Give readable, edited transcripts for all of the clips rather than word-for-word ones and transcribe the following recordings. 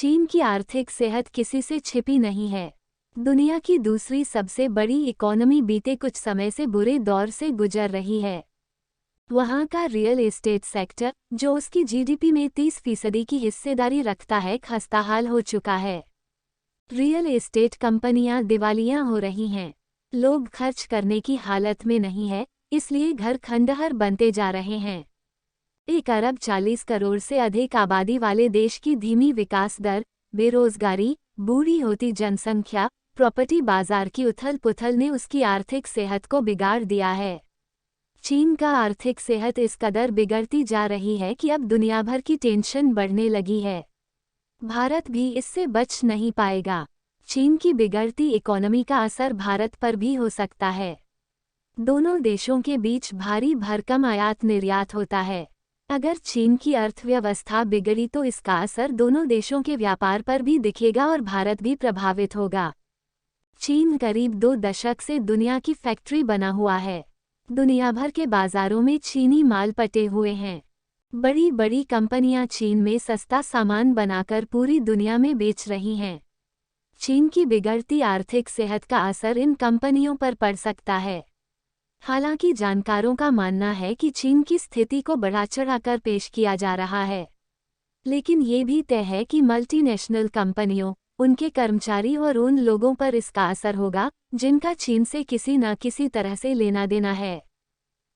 चीन की आर्थिक सेहत किसी से छिपी नहीं है। दुनिया की दूसरी सबसे बड़ी इकोनॉमी बीते कुछ समय से बुरे दौर से गुजर रही है। वहाँ का रियल एस्टेट सेक्टर, जो उसकी जीडीपी में 30% की हिस्सेदारी रखता है, खस्ताहाल हो चुका है। रियल एस्टेट कंपनियां दिवालिया हो रही हैं। लोग खर्च करने की हालत में नहीं है, इसलिए घर खंडहर बनते जा रहे हैं। 1 अरब 40 करोड़ से अधिक आबादी वाले देश की धीमी विकास दर, बेरोजगारी, बूढ़ी होती जनसंख्या, प्रॉपर्टी बाजार की उथल-पुथल ने उसकी आर्थिक सेहत को बिगाड़ दिया है। चीन का आर्थिक सेहत इस कदर बिगड़ती जा रही है कि अब दुनिया भर की टेंशन बढ़ने लगी है। भारत भी इससे बच नहीं पाएगा। चीन की बिगड़ती इकोनॉमी का असर भारत पर भी हो सकता है। दोनों देशों के बीच भारी भरकम आयात निर्यात होता है। अगर चीन की अर्थव्यवस्था बिगड़ी तो इसका असर दोनों देशों के व्यापार पर भी दिखेगा और भारत भी प्रभावित होगा। चीन करीब 2 दशक से दुनिया की फैक्ट्री बना हुआ है। दुनिया भर के बाजारों में चीनी माल पटे हुए हैं। बड़ी बड़ी कंपनियां चीन में सस्ता सामान बनाकर पूरी दुनिया में बेच रही हैं। चीन की बिगड़ती आर्थिक सेहत का असर इन कंपनियों पर पड़ सकता है। हालांकि जानकारों का मानना है कि चीन की स्थिति को बढ़ा चढ़ाकर पेश किया जा रहा है, लेकिन ये भी तय है कि मल्टीनेशनल कंपनियों, उनके कर्मचारी और उन लोगों पर इसका असर होगा जिनका चीन से किसी न किसी तरह से लेना देना है।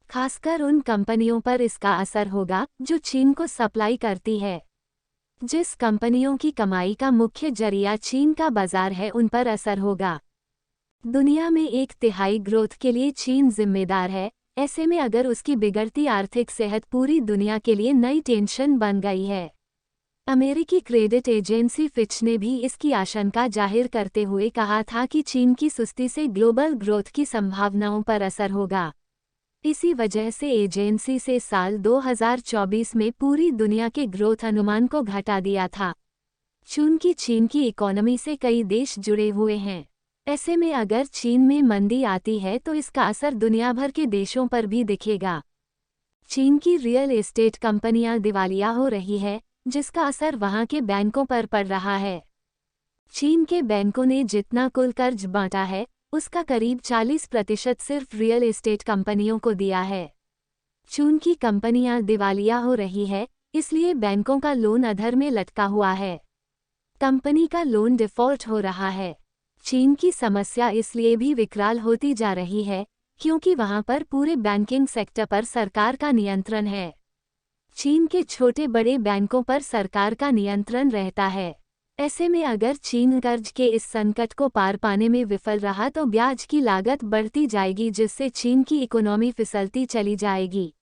खासकर उन कंपनियों पर इसका असर होगा जो चीन को सप्लाई करती है। जिस कंपनियों की कमाई का मुख्य जरिया चीन का बाजार है, उन पर असर होगा। दुनिया में 1/3 ग्रोथ के लिए चीन जिम्मेदार है। ऐसे में अगर उसकी बिगड़ती आर्थिक सेहत पूरी दुनिया के लिए नई टेंशन बन गई है। अमेरिकी क्रेडिट एजेंसी फिच ने भी इसकी आशंका जाहिर करते हुए कहा था कि चीन की सुस्ती से ग्लोबल ग्रोथ की संभावनाओं पर असर होगा। इसी वजह से एजेंसी से साल 2024 में पूरी दुनिया के ग्रोथ अनुमान को घटा दिया था। चूंकि चीन की इकोनॉमी से कई देश जुड़े हुए हैं, ऐसे में अगर चीन में मंदी आती है तो इसका असर दुनिया भर के देशों पर भी दिखेगा। चीन की रियल एस्टेट कंपनियां दिवालिया हो रही है, जिसका असर वहां के बैंकों पर पड़ रहा है। चीन के बैंकों ने जितना कुल कर्ज बांटा है, उसका करीब 40% सिर्फ रियल एस्टेट कंपनियों को दिया है। चीन की कंपनियां दिवालिया हो रही है, इसलिए बैंकों का लोन अधर में लटका हुआ है। कंपनी का लोन डिफ़ॉल्ट हो रहा है। चीन की समस्या इसलिए भी विकराल होती जा रही है क्योंकि वहां पर पूरे बैंकिंग सेक्टर पर सरकार का नियंत्रण है। चीन के छोटे बड़े बैंकों पर सरकार का नियंत्रण रहता है। ऐसे में अगर चीन कर्ज के इस संकट को पार पाने में विफल रहा तो ब्याज की लागत बढ़ती जाएगी, जिससे चीन की इकोनॉमी फिसलती चली जाएगी।